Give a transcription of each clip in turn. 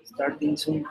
Starting soon.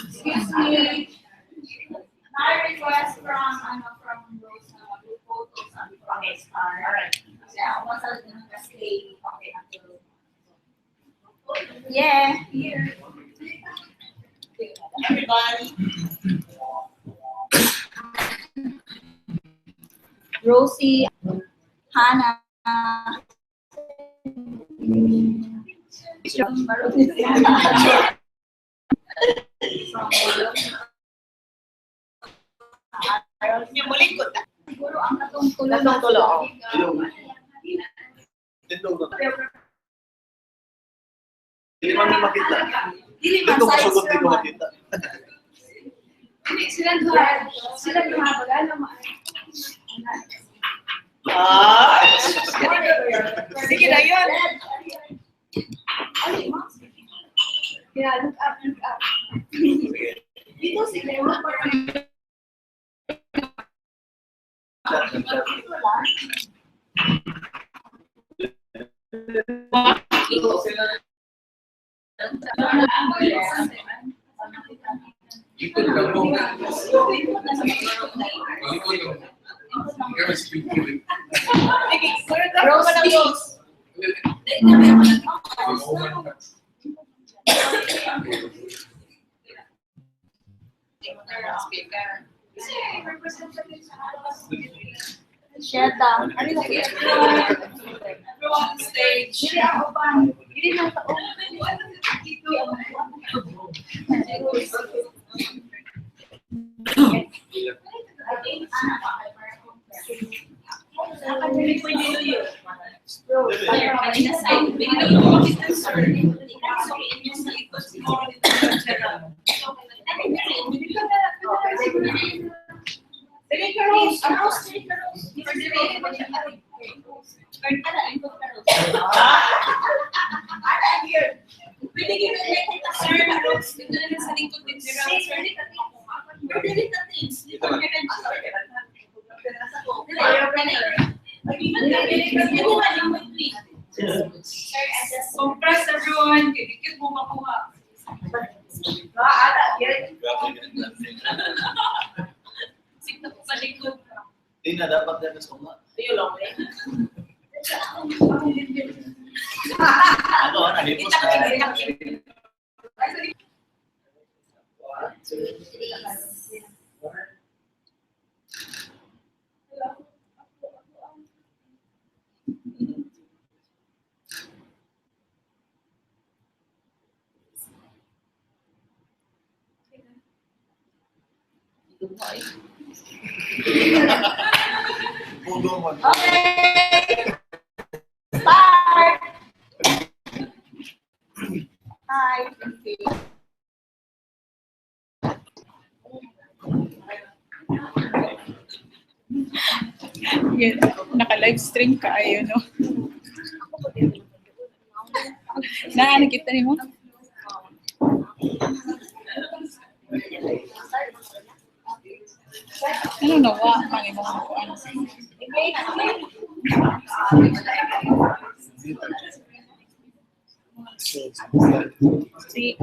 Excuse me. My request from Rose. Yeah. Here. Everybody. Rosie, Hannah. Siguro ang natong tulo. Dili man makita. Dili man size naman. Sila duha bagala ma. Sige na yun. Yeah, look up. Dito si Cleo parang Sheta. Everyone on stage. Dili ako pa. Dili na tao. Compress everyone. Kikikit mo makuha. Sikta ko sa likod. Hindi na dapat yan sa uma. Tayo lang eh. Ano, nahipos na. Okay. Start. Hi. Yan, naka-live stream ka ayo no. Nakikita niyo mo? Ano nawa? Mali mo kung ano. Sige.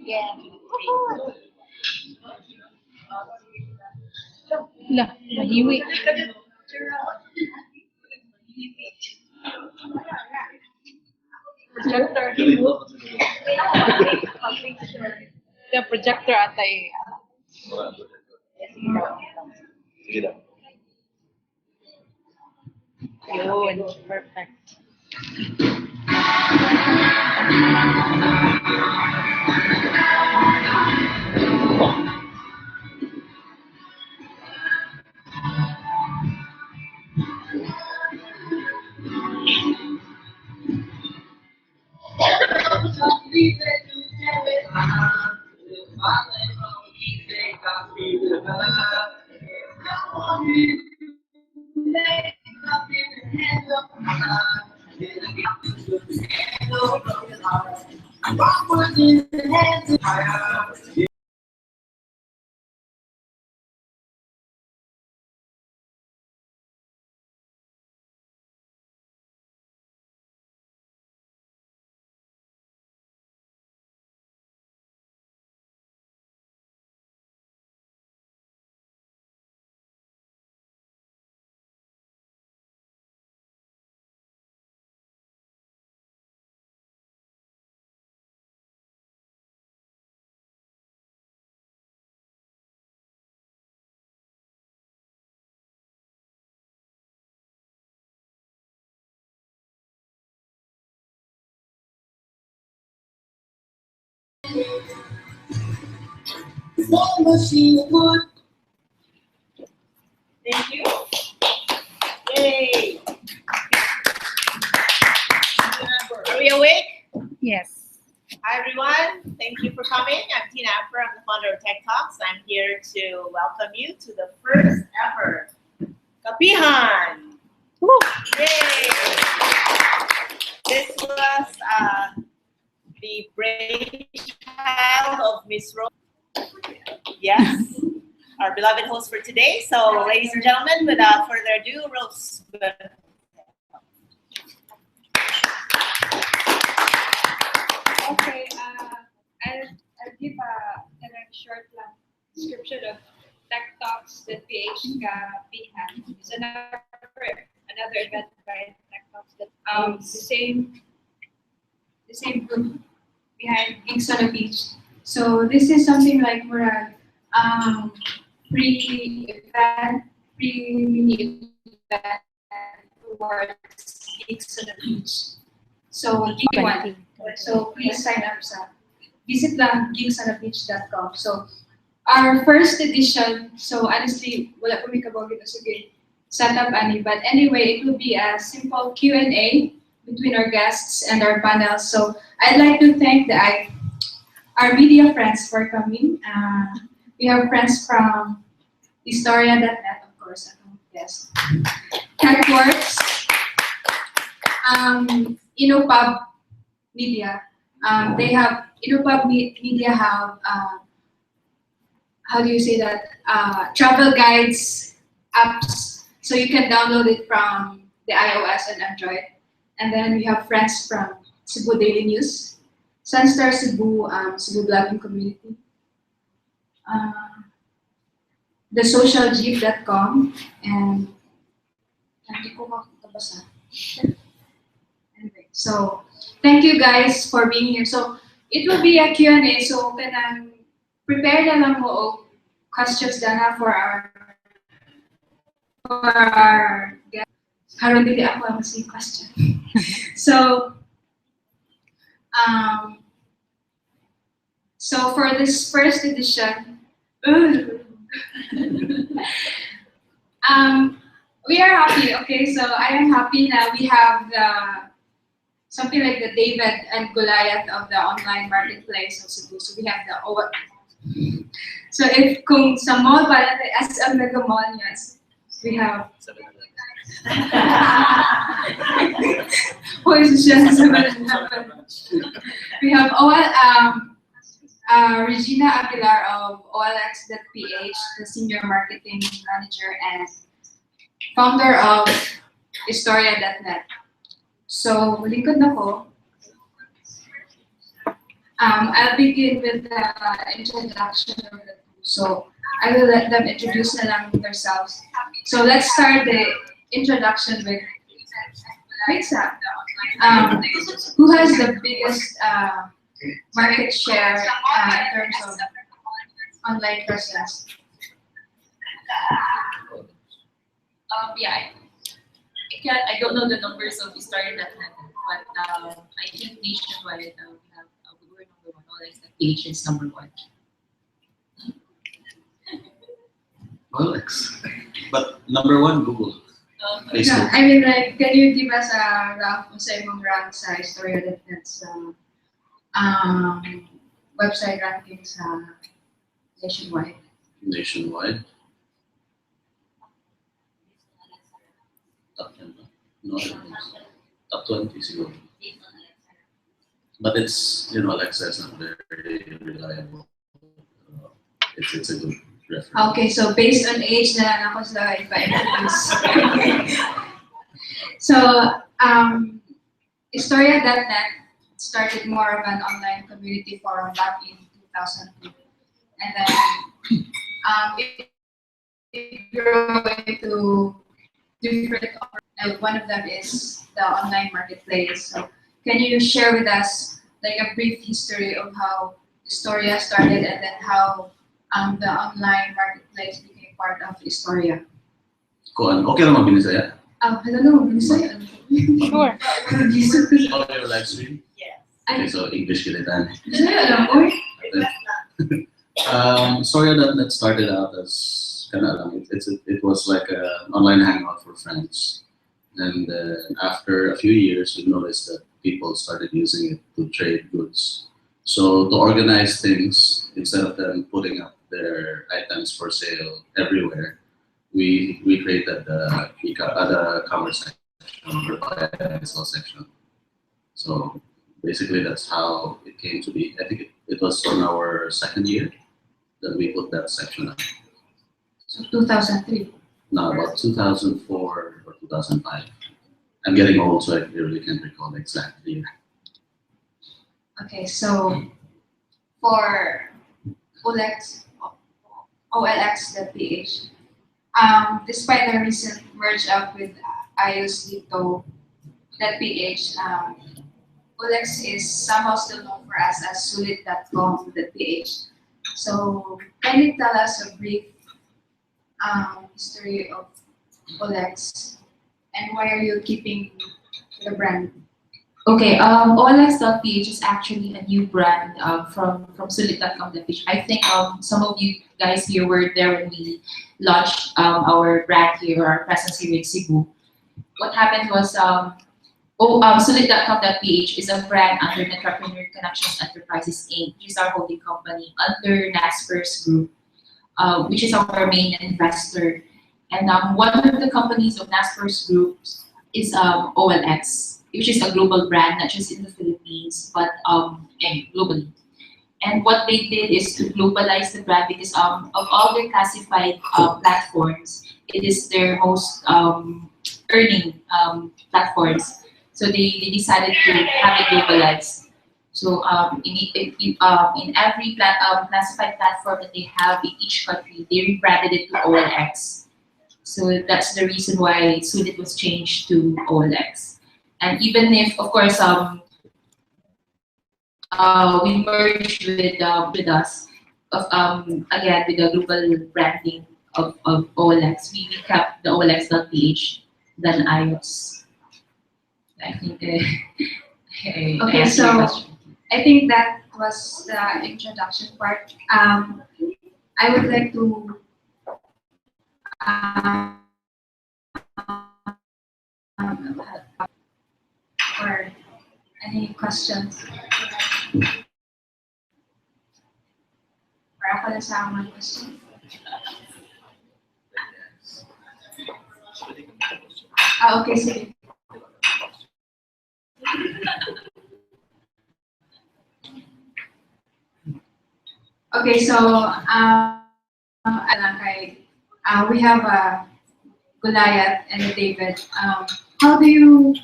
Yeah. Lah, mahiwi. Projector. The projector ata eh. Sige daw. Yun, perfect. Thank you. Yay. Are we awake? Yes. Hi, everyone. Thank you for coming. I'm Tina Amper. I'm the founder of TechTalks. I'm here to welcome you to the first ever Kapihan. Woo. Yay! This was the brainchild of Miss Rose. Yes, our beloved host for today. So, ladies and gentlemen, without further ado, Rose. Okay, I'll give a short lang description of TechTalks.ph Kapihan. It's another event by TechTalks that the same group behind Geeks on the Beach. So this is something like we're a pre-mini event towards Geeks on the Beach. So give one. So please sign up sa visit lang geeksonthebeach.com. So our first edition, so honestly, wala po may kabogit na sige set up ani, but anyway, it will be a simple Q&A between our guests and our panel. So I'd like to thank our media friends for coming. We have friends from Historia.net, of course, yes. TechWorks, InnoPub Media. They have InnoPub Media have how do you say that? Travel guides apps, so you can download it from the iOS and Android. And then we have friends from Cebu Daily News, Sunstar Cebu, Cebu Blogging Community, thesocialjeep.com, and hindi ko makakabasa. Anyway, so thank you guys for being here. So it will be a Q&A, so kanang prepare na lang mo og questions dana for our guests. Karon dili ako ang same question. So so for this first edition, we are happy. Okay, so I am happy that we have something like the David and Goliath of the online marketplace of Cebu. So we have so if kung sa mall pala as ang nag-mall yes, we have we have Regina Aguilar of OLX.ph, the senior marketing manager and founder of Historia.net. So, lingkod na ko. I'll begin with the introduction of the two. So, I will let them introduce na lang themselves. So, let's start the introduction with Risa. Who has the biggest market share in terms of online presence? I don't know the numbers of Historia.net, but I think nationwide we have we're number one. OLX.ph is number one. OLX. But number one, Google. Yeah, Facebook. I mean, like, can you give us a rough sa imong rank sa Historia.net sa website ranking sa nationwide? Nationwide. Top 10. No, top 20 siguro. But it's, Alexa is not very reliable. It's a good reference. Okay, so based on age na lang ako sa ipa-introduce. So, Historia.net started more of an online community forum back in 2002. And then it grew into different, one of them is the online marketplace. So can you share with us like a brief history of how Historia started and then how the online marketplace became part of Historia? Okay naman binisaya? I don't know, Bisaya. Sure. Oh, your live stream? Yes. Okay, so English kita tayo. Gusto niyo alam ko? Sorry that started out as kind of it was like an online hangout for friends, and after a few years, we noticed that people started using it to trade goods. So to organize things instead of them putting up their items for sale everywhere, we created the commerce section or buy and sell section. So basically, that's how it came to be. I think it was on our second year that we put that section up. So 2003. No, about 2004 or 2005. I'm getting old, so I really can't recall the exact year. Okay, so for OLX.ph, despite the recent merge up with iOS.ph, OLX is somehow still known for us as sulit.com.ph. So can you tell us a brief history of OLX and why are you keeping the brand? Okay, OLX.ph is actually a new brand from sulit.com.ph. I think some of you guys here were there when we launched our brand here, our presence here in Cebu. What happened was sulit.com.ph is a brand under Entrepreneur Connections Enterprises Inc., which is our holding company under Naspers Group, which is our main investor. And one of the companies of Naspers Group is OLX, which is a global brand, not just in the Philippines, but and globally. And what they did is to globalize the brand because of all their classified platforms, it is their most earning platforms. So they decided to have it globalized. So in every classified platform that they have in each country, they rebranded it to OLX. So that's the reason why Sulit was changed to OLX. And even if, of course, we merged with us, again with the global branding of OLX, we kept the OLX.ph than iOS. I think. I Okay, answered so your question. I think that was the introduction part. I would like to or any questions? Para ako lang sa mga question. Okay, sige. Okay, so we have Goliath and David. How do you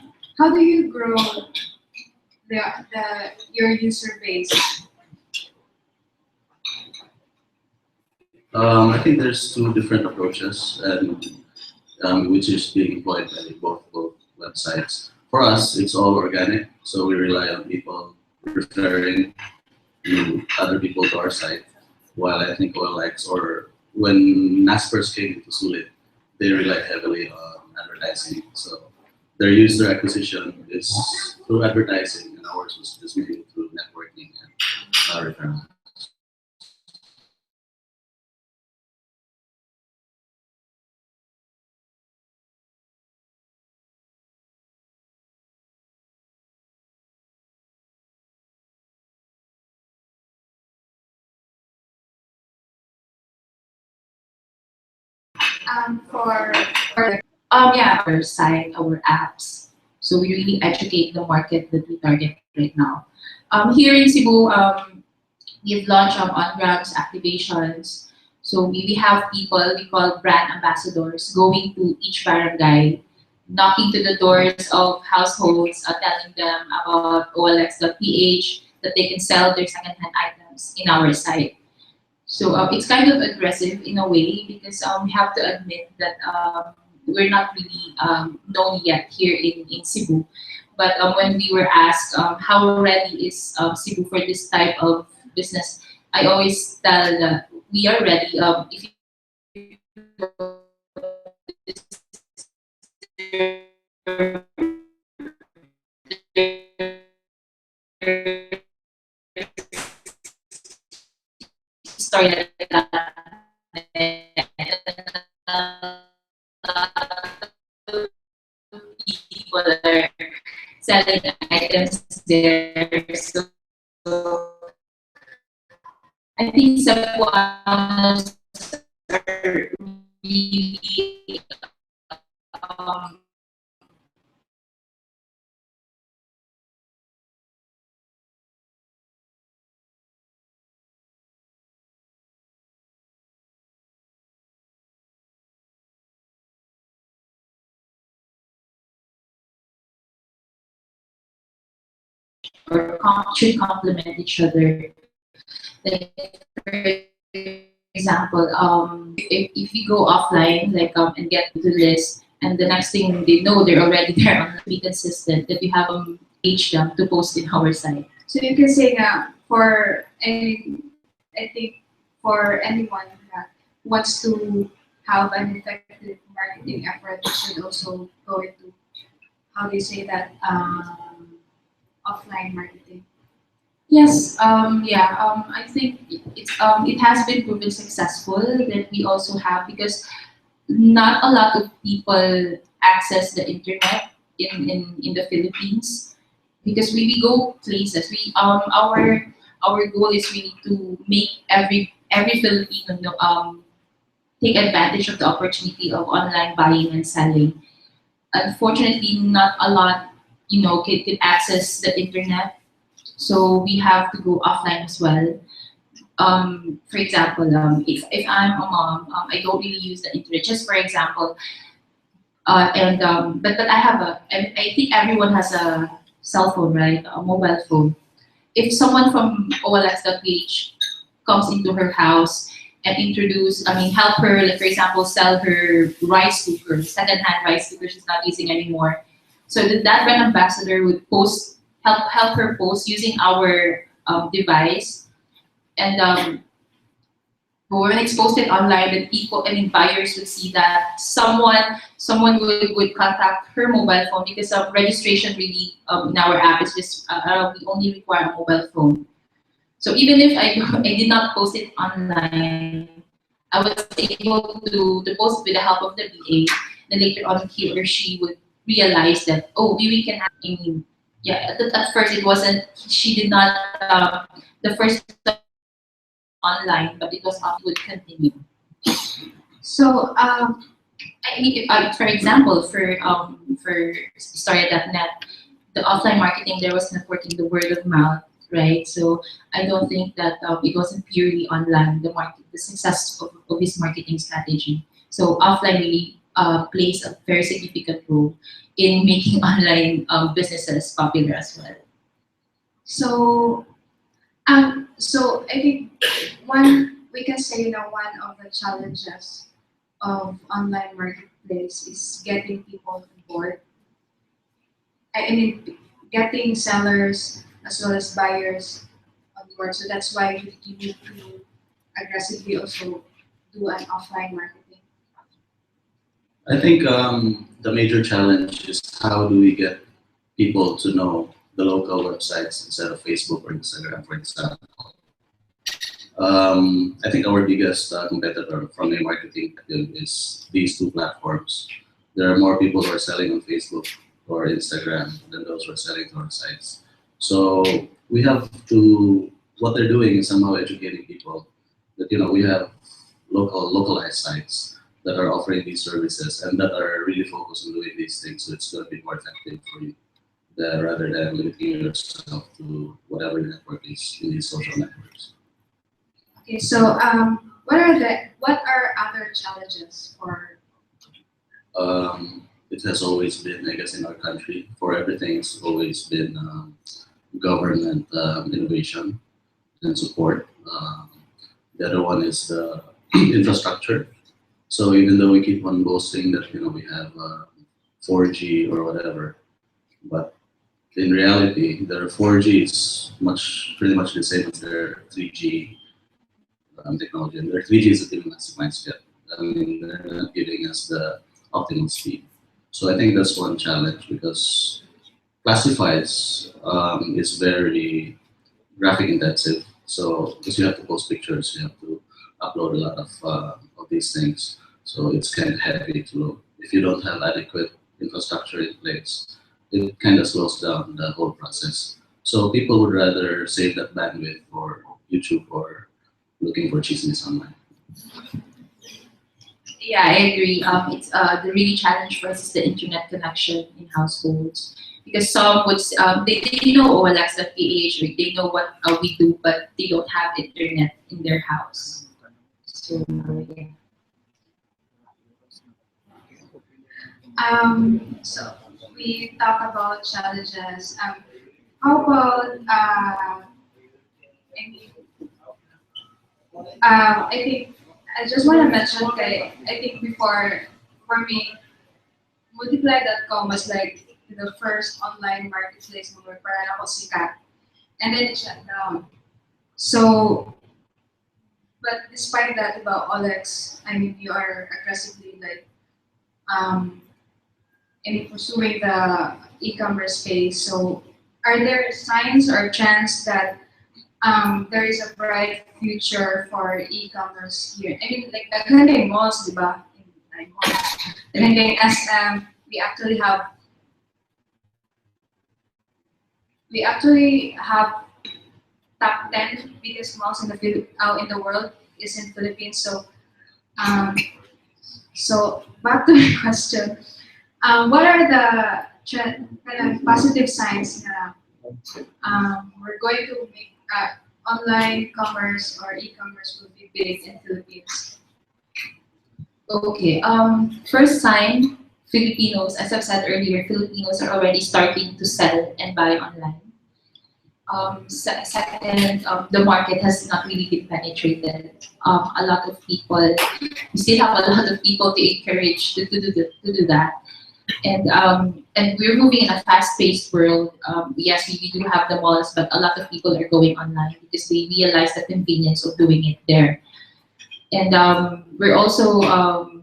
grow your user base? I think there's two different approaches, and which is being employed by both websites. For us, it's all organic, so we rely on people referring to other people to our site. While I think OLX or when Naspers came into Sulit, they relied heavily on advertising. So their user acquisition is through advertising, and ours was just mainly through networking and referral. For Yeah, our site, our apps. So we really educate the market that we target right now. Here in Cebu, we've launched on-grams activations. So we have people we call brand ambassadors going to each barangay, knocking to the doors of households, telling them about OLX.ph, that they can sell their secondhand items in our site. So it's kind of aggressive in a way because we have to admit that we're not really known yet here in Cebu. But when we were asked how ready is Cebu for this type of business, I always tell that we are ready. If started people are selling items there. So I think Cebuanos are really should complement each other. Like for example, if you go offline, like and get to the list, and the next thing they know, they're already there on be consistent. That we have page them to post in our site. So you can say that for I think for anyone that wants to have an effective marketing effort, they should also go into how they say that offline marketing. Yes, I think it has been proven successful that we also have because not a lot of people access the internet in the Philippines because we go places. Our goal is really to make every Filipino take advantage of the opportunity of online buying and selling. Unfortunately, not a lot can access the internet, so we have to go offline as well. For example, if I'm a mom, I don't really use the internet. Just for example, and but I have and I think everyone has a cell phone, right? A mobile phone. If someone from OLX.ph comes into her house and help her, like for example, sell her rice cooker, second-hand rice cooker she's not using anymore. So that brand ambassador would help her post using our device, and but when it's posted online, then buyers would see that someone would contact her mobile phone because of registration really in our app is just we only require a mobile phone. So even if I did not post it online, I was able to post with the help of the VA. Then later on, he or she would realize that, oh, we can have. Yeah, at first it wasn't. She did not. The first online, but it was would continue. So I mean, for example, for Story.net, the offline marketing there was networking, the word of mouth, right? So I don't think that it wasn't purely online. The success of this marketing strategy. So offline really plays a very significant role in making online businesses popular as well. so I think one we can say one of the challenges of online marketplace is getting people on board. I mean, getting sellers as well as buyers on board. So that's why you need to aggressively also do an offline marketing. I think the major challenge is how do we get people to know the local websites instead of Facebook or Instagram, for example. I think our biggest competitor from a marketing perspective is these two platforms. There are more people who are selling on Facebook or Instagram than those who are selling to our sites. So we have to, what they're doing is somehow educating people that we have localized sites that are offering these services and that are really focused on doing these things. So it's going to be more effective for you rather than limiting yourself to whatever network is in these social networks. Okay, so what are other challenges for? It has always been, I guess, in our country, for everything, it's always been government innovation and support. The other one is the infrastructure. So even though we keep on boasting that we have 4G or whatever, but in reality, their 4G is pretty much the same as their 3G technology, and their 3G is a giving us the mindset. I mean, they're not giving us the optimal speed. So I think that's one challenge because classifieds is very graphic intensive. So because you have to post pictures, you have to upload a lot of these things. So it's kind of heavy to load. If you don't have adequate infrastructure in place, it kind of slows down the whole process. So people would rather save that bandwidth for YouTube or looking for chismes online. Yeah, I agree. It's the really challenge for us is the internet connection in households because some would they know OLX.ph, or they know what we do, but they don't have internet in their house. So yeah. So we talk about challenges. How about I mean, I think I just want to mention that I think before for me, multiply.com was like the first online marketplace where parang ako sikat, and then it shut down. So, but despite that, about Olex, I mean, you are aggressively like um, in pursuing the e-commerce space. So, are there signs or chance that there is a bright future for e-commerce here? I mean, like the kind of malls, diba? Like malls. And then as we actually have top 10 biggest malls in the in the world is in Philippines. So um, so back to the question, what are the kind of positive signs that we're going to make online commerce or e-commerce will be big in Philippines? Okay. First sign, Filipinos, as I've said earlier, Filipinos are already starting to sell and buy online. Second, the market has not really been penetrated. A lot of people, we still have a lot of people to encourage to do that. And we're moving in a fast-paced world. Yes, we do have the malls, but a lot of people are going online because they realize the convenience of doing it there. And we're also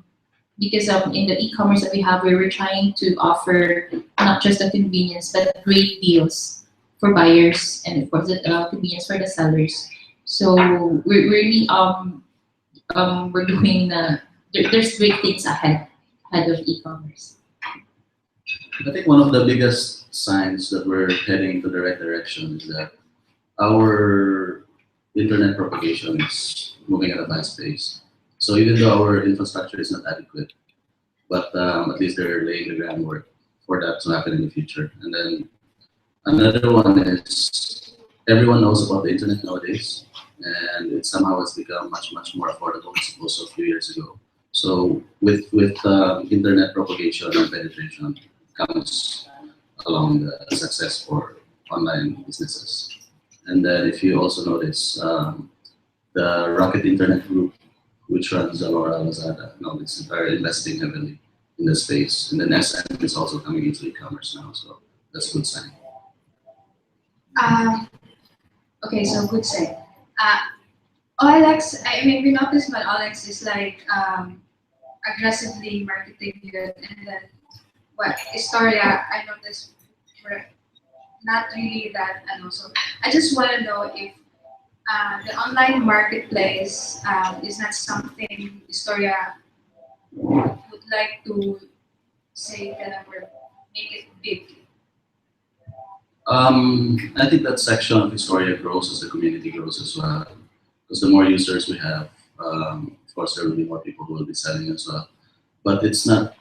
because in the e-commerce that we have, we're trying to offer not just the convenience but great deals for buyers and of course the convenience for the sellers. So we're really we're doing there's great things ahead of e-commerce. I think one of the biggest signs that we're heading to the right direction is that our internet propagation is moving at a fast pace. So even though our infrastructure is not adequate, but at least they're laying the groundwork for that to happen in the future. And then another one is everyone knows about the internet nowadays, and it somehow has become much more affordable as opposed to a few years ago. So with internet propagation and penetration comes along the success for online businesses. And then if you also notice, the Rocket Internet Group, which runs Alora, Lazada, and all this, are investing heavily in the space. And then SM is also coming into e-commerce now, so that's a good sign. Okay, so good say. OLX, I mean, we noticed when OLX is like aggressively marketing it, and then what Historia, I noticed were not really that, and also I just want to know if the online marketplace is not something Historia would like to say that we're make it big. I think that section of Historia grows as the community grows as well. Because the more users we have, of course, there will be more people who will be selling as well. But it's not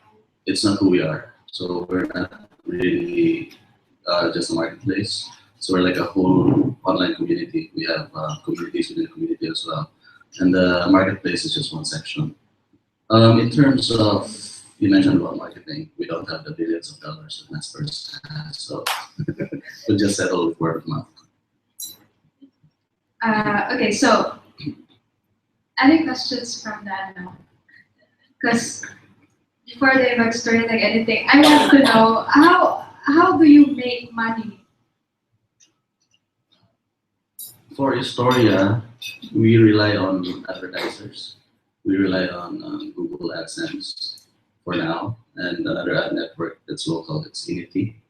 who we are. So we're not really just a marketplace. So we're like a whole online community. We have communities within the community as well. And the marketplace is just one section. In terms of, you mentioned about marketing, we don't have the billions of dollars that Naspers has, so we'll just settle with word of mouth. Okay, so any questions from that now? Because before the back story, like anything, I want to know how do you make money? For Historia, we rely on advertisers. We rely on Google AdSense for now, and another ad network that's local, it's Unity.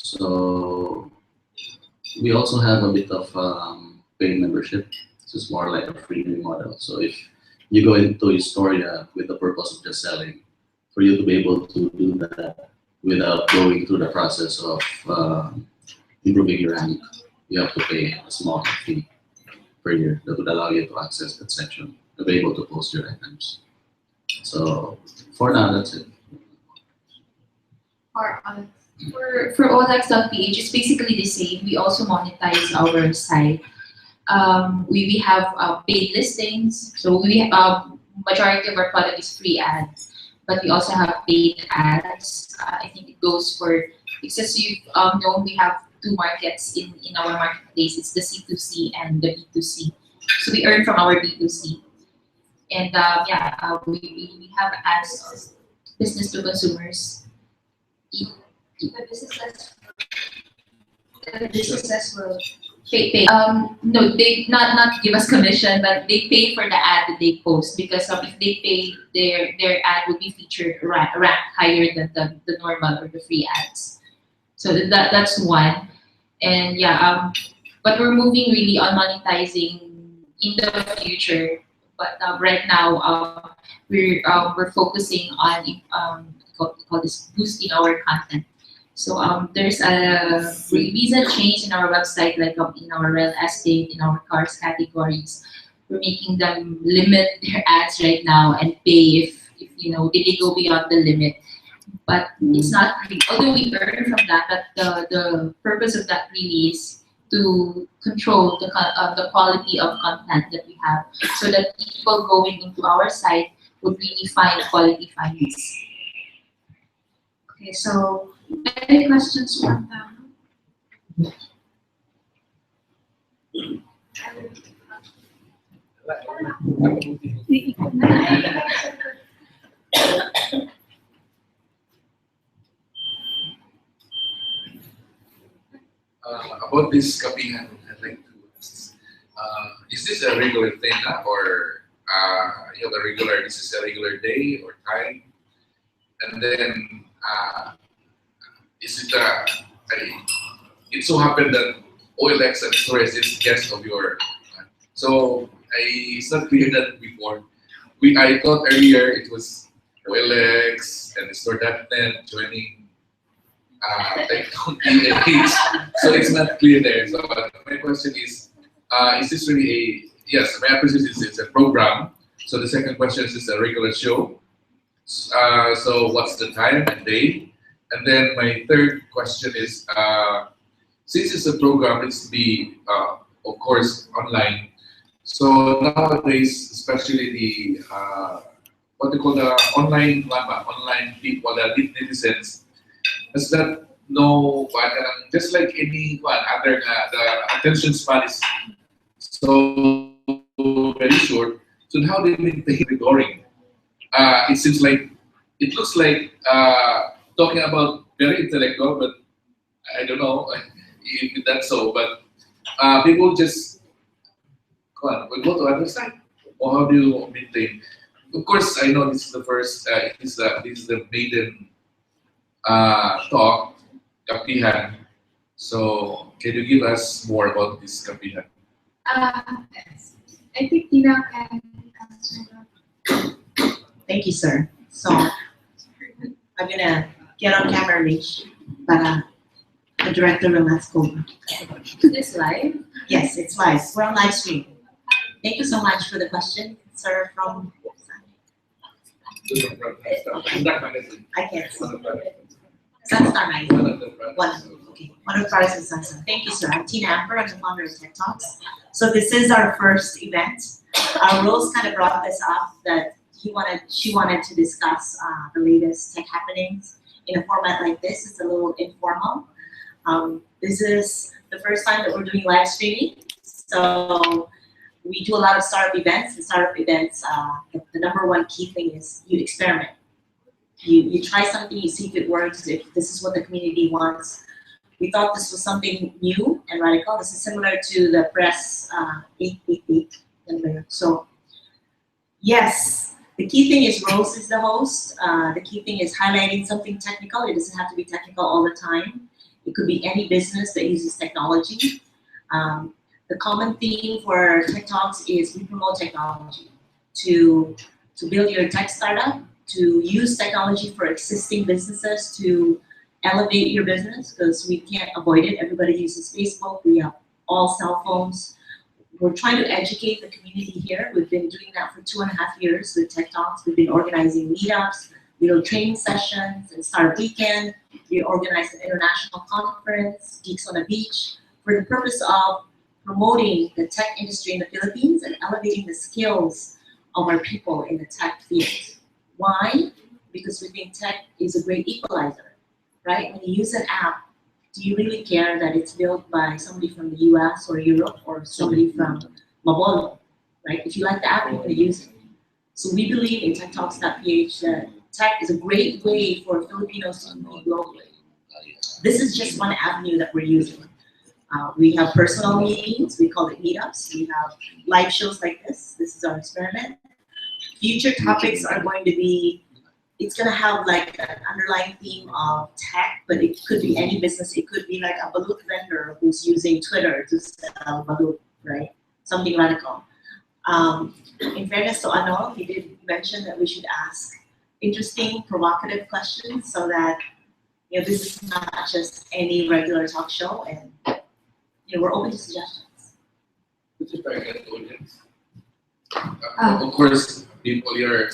So we also have a bit of paid membership. It's just more like a freemium model. So if you go into Historia with the purpose of just selling, for you to be able to do that without going through the process of improving your rank, you have to pay a small fee per year that would allow you to access that section to be able to post your items. So for now, that's it. Or for OLX.ph, it's basically the same. We also monetize our site. We have paid listings. So we majority of our product is free ads, but we also have paid ads. I think it goes for, because as you've known, we have two markets in our marketplace. It's the C2C and the B2C. So we earn from our B2C. And we have ads, business to consumers. The businesses will Pay. No, they not give us commission, but they pay for the ad that they post, because if they pay, their ad will be featured ranked higher than the normal or the free ads. So that's one. And but we're moving really on monetizing in the future. But right now, we're focusing on call this boosting our content. So there's a recent change in our website, like in our real estate, in our cars categories. We're making them limit their ads right now and pay if they go beyond the limit. But it's not really, although we earn from that, but the purpose of that really is to control the quality of content that we have, so that people going into our site would really find quality finds. Okay, so any questions from them? About this Kapihan, I'd like to ask, is this a regular thing or you have a regular, this is a regular day or time? And then is it it so happened that OLX and Storage is guest of your, so it's not clear that before. I thought earlier it was OLX and Store.net joining TechTalks.ph, so it's not clear there. So my question is this really a, yes, my question is it's a program. So the second question is this a regular show? So what's the time and day? And then my third question is, since it's a program, it's to be, of course, online. So nowadays, especially the, what they call the online people, the netizens, does that know, just like any one other, the attention span is so very short. So how do you maintain the boring? It seems like, it looks like talking about very intellectual, but I don't know if that's so, but people just will go to other side. Or how do you maintain? Of course, I know this is the first, this is the maiden talk, Kapihan. So can you give us more about this Kapihan? I think Tina can answer that. Thank you, sir. So I'm gonna get on camera, Rich, but the director will not go. Is this live? Yes, it's live. We're on live stream. Thank you so much for the question, sir. From I can't see. Sunstar Magazine. One of the products is Sunstar. Thank you, sir. I'm Tina Amber. I'm the founder of Tech Talks. So this is our first event. Rose kind of brought this up that she wanted to discuss the latest tech happenings in a format like this. It's a little informal. This is the first time that we're doing live streaming. So we do a lot of startup events. And startup events, the number one key thing is you experiment. You try something, you see if it works, if this is what the community wants. We thought this was something new and radical. This is similar to the press 888. So yes, the key thing is Rose is the host. The key thing is highlighting something technical. It doesn't have to be technical all the time. It could be any business that uses technology. The common theme for Tech Talks is we promote technology to build your tech startup, to use technology for existing businesses to elevate your business, because we can't avoid it. Everybody uses Facebook. We have all cell phones. We're trying to educate the community here. We've been doing that for 2.5 years with Tech Talks. We've been organizing meetups, training sessions, and Start Weekend. We organized an international conference, Geeks on the Beach, for the purpose of promoting the tech industry in the Philippines and elevating the skills of our people in the tech field. Why? Because we think tech is a great equalizer, right? When you use an app, do you really care that it's built by somebody from the US or Europe or somebody from Mabolo, right? If you like the app, you're going to use it. So we believe in TechTalks.ph that tech is a great way for Filipinos to meet globally. This is just one avenue that we're using. We have personal meetings, we call it meetups. We have live shows like this. This is our experiment. Future topics are going to be, it's going to have like an underlying theme of tech, but it could be any business. It could be like a balut vendor who's using Twitter to sell balut, right? Something radical. In fairness to Ano, he did mention that we should ask interesting, provocative questions so that this is not just any regular talk show, and we're open to suggestions. Who's your target audience? Of course, people here.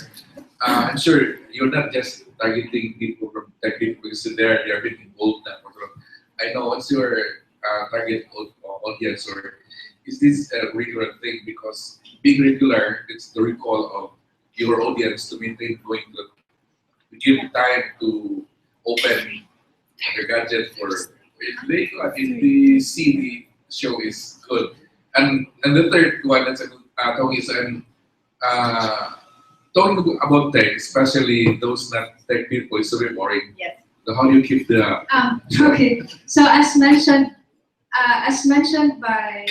I'm sure you're not just targeting people from tech people because they're being old now. I know what's your target audience, or is this a regular thing? Because being regular, it's the recall of your audience to maintain going to give time to open your gadget for if they see the show is good. And the third one that's a good talk is talking about tech, especially those not tech people, is very boring. Yes. So how do you keep the Okay. So as mentioned by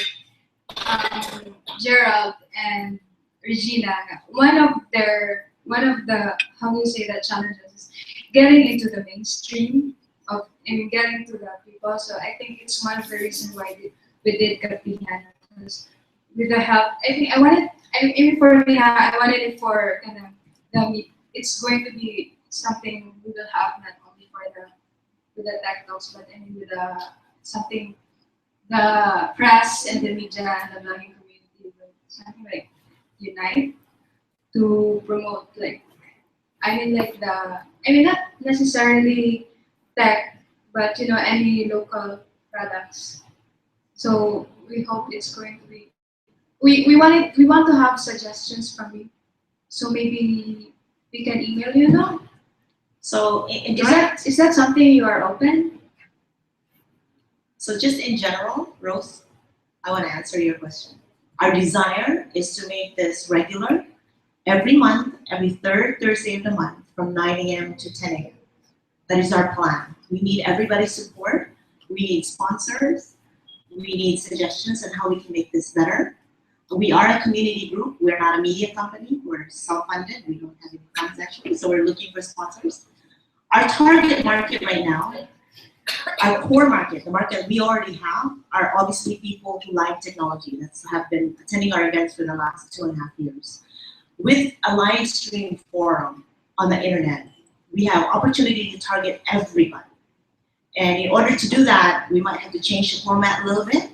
Gerald and Regina, one of the how do you say that challenges is getting into the mainstream and getting to the people. So I think it's one of the reasons why we did Kapihan, because with the help, I wanted it for it's going to be something we will have not only with the tech talks, but with something the press and the media and the blogging community will something like unite to promote not necessarily tech, but any local products. So we hope it's going to be. We want to have suggestions from you. So maybe we can email you now. So Is that something you are open? So just in general, Rose, I want to answer your question. Our desire is to make this regular every month, every third Thursday of the month from 9 a.m. to 10 a.m. That is our plan. We need everybody's support. We need sponsors. We need suggestions on how we can make this better. We are a community group. We're not a media company. We're self-funded. We don't have any funds actually, so we're looking for sponsors. Our target market right now, our core market, the market we already have, are obviously people who like technology, that have been attending our events for the last 2.5 years. With a live stream forum on the internet, we have opportunity to target everybody. And in order to do that, we might have to change the format a little bit,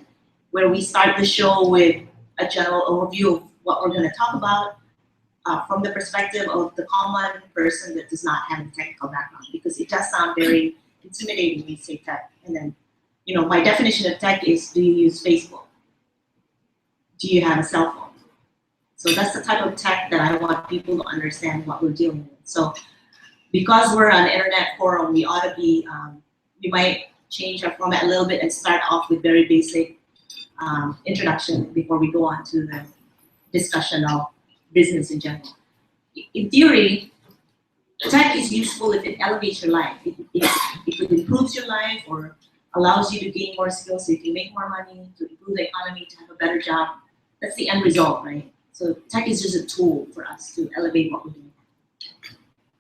where we start the show with a general overview of what we're going to talk about from the perspective of the common person that does not have a technical background, because it does sound very intimidating when you say tech. And then, my definition of tech is, do you use Facebook? Do you have a cell phone? So that's the type of tech that I want people to understand what we're dealing with. So because we're an internet forum, we ought to be, we might change our format a little bit and start off with very basic introduction before we go on to the discussion of business in general. In theory, tech is useful if it elevates your life. If it improves your life or allows you to gain more skills so you can make more money, to improve the economy, to have a better job. That's the end result, right? So tech is just a tool for us to elevate what we're doing.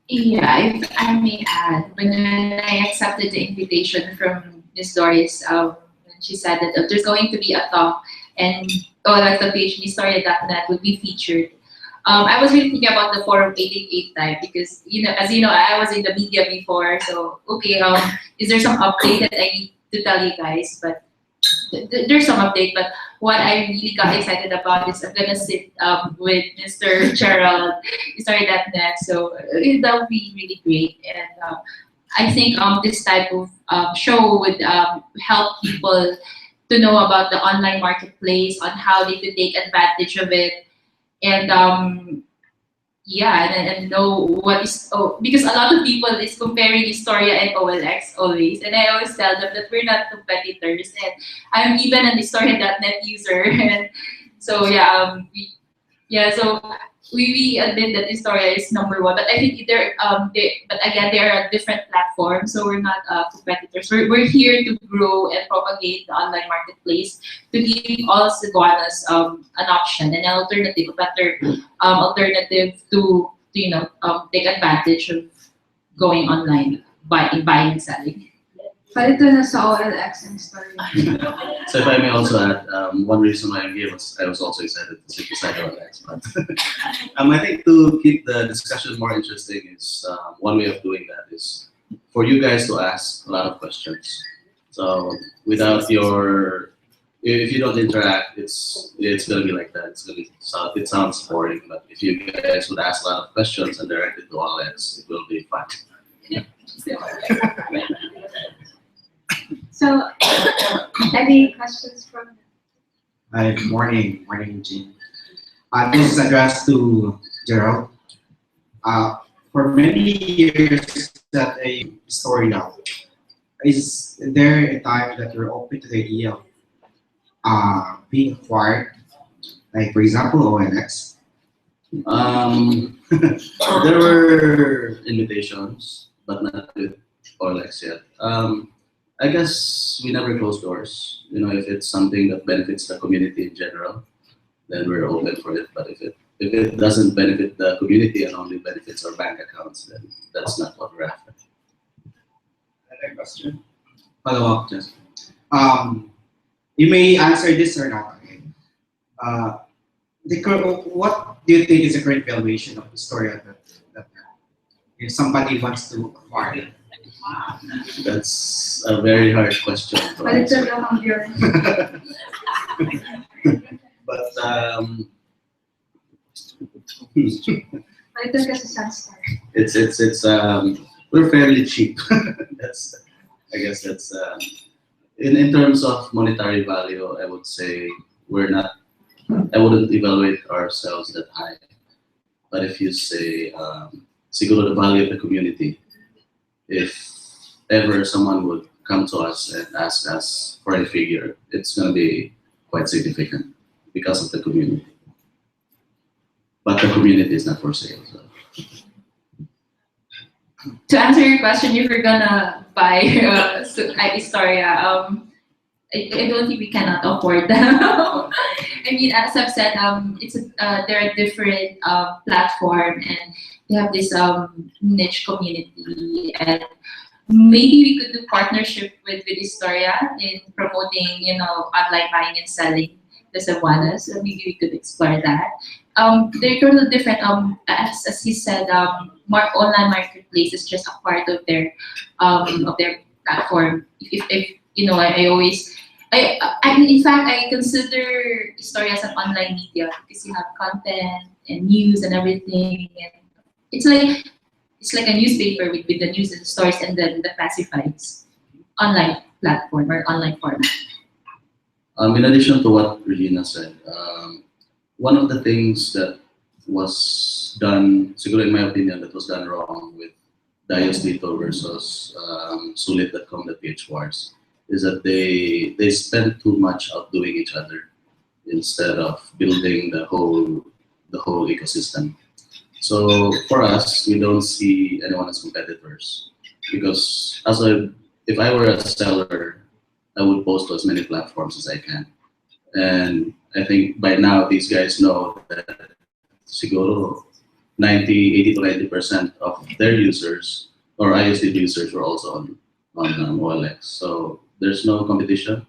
Yeah, if I may add, when I accepted the invitation from Miss Doris when she said that there's going to be a talk and OLX.ph Historia.net will be featured. I was really thinking about the Forum 888 type because, as you know, I was in the media before. So, okay, is there some update that I need to tell you guys? But there's some update. But what I really got excited about is I'm gonna sit with Mr. Gerald, Historia.net. So that would be really great. And I think this type of show would help people to know about the online marketplace, on how they could take advantage of it, and and know what is because a lot of people is comparing Historia and OLX always, and I always tell them that we're not competitors, and I'm even an Historia.net user, and so so we admit that Historia is number one, but I think but again, they are a different platform, so we're not competitors. We're here to grow and propagate the online marketplace, to give all Cebuanos an option, an alternative, a better alternative to take advantage of going online, buying and selling. Palito na sa OLX and story. So if I may also add, one reason why I'm here was I was also excited to sit beside OLX. But I think to keep the discussion more interesting is one way of doing that is for you guys to ask a lot of questions. So without if you don't interact, it's gonna be like that. It sounds boring, but if you guys would ask a lot of questions and direct it to OLX, it will be fun. So, any questions from? Hi, good morning. Morning, Jean. This is addressed to Gerald. For many years that a story now, is there a time that you're open to the idea of being acquired, like for example, OLX? There were invitations, but not with OLX yet. I guess we never close doors. If it's something that benefits the community in general, then we're open for it. But if it doesn't benefit the community and only benefits our bank accounts, then that's not what we're after. Another question. Follow up, just. You may answer this or not. Okay. What do you think is the current valuation of the story of that if somebody wants to acquire it? That's a very hard question to Palito answer. na ang viewer. But Palito ka sa Sunstar. it's we're fairly cheap. I guess that's in terms of monetary value, I would say I wouldn't evaluate ourselves that high. But if you say siguro the value of the community, if ever someone would come to us and ask us for a figure, it's going to be quite significant because of the community. But the community is not for sale. So. To answer your question, if you're gonna buy Historia, I don't think we cannot afford them. I mean, as I've said, they're a different platform, and they have this niche community, and maybe we could do partnership with Historia in promoting, online buying and selling the Cebuanas. So maybe we could explore that. They're totally different. As he said, online marketplace is just a part of their platform. If in fact, I consider Historia as an online media because you have content and news and everything, and it's like a newspaper with the news and stories and then the classifieds online platform or online format. In addition to what Regina said, one of the things that was done, siguro in my opinion, that was done wrong with Dios Dito versus Sulit.com.ph wars is that they spent too much outdoing each other instead of building the whole ecosystem. So for us, we don't see anyone as competitors because if I were a seller, I would post to as many platforms as I can. And I think by now these guys know that siguro 80 to 90% of their users or ISD users were also on OLX. So there's no competition.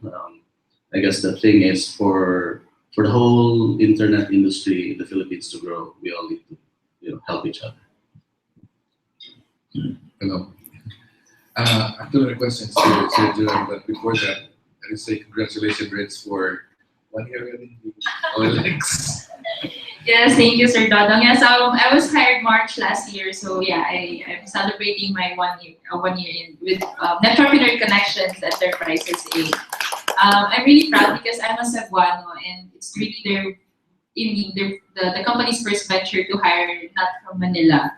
I guess the thing is for the whole internet industry in the Philippines to grow, we all need to help each other. Hello. Actually, my questions to Sergio, but before that, I will say congratulations, Reds, for 1 year already. OLX. Yes, thank you, Sir Dodong. Yes, I was hired March last year, so yeah, I'm celebrating my 1 year in with Entrepreneur Connections Enterprises A. I'm really proud because I'm a Cebuano, and it's really the company's first venture to hire not from Manila.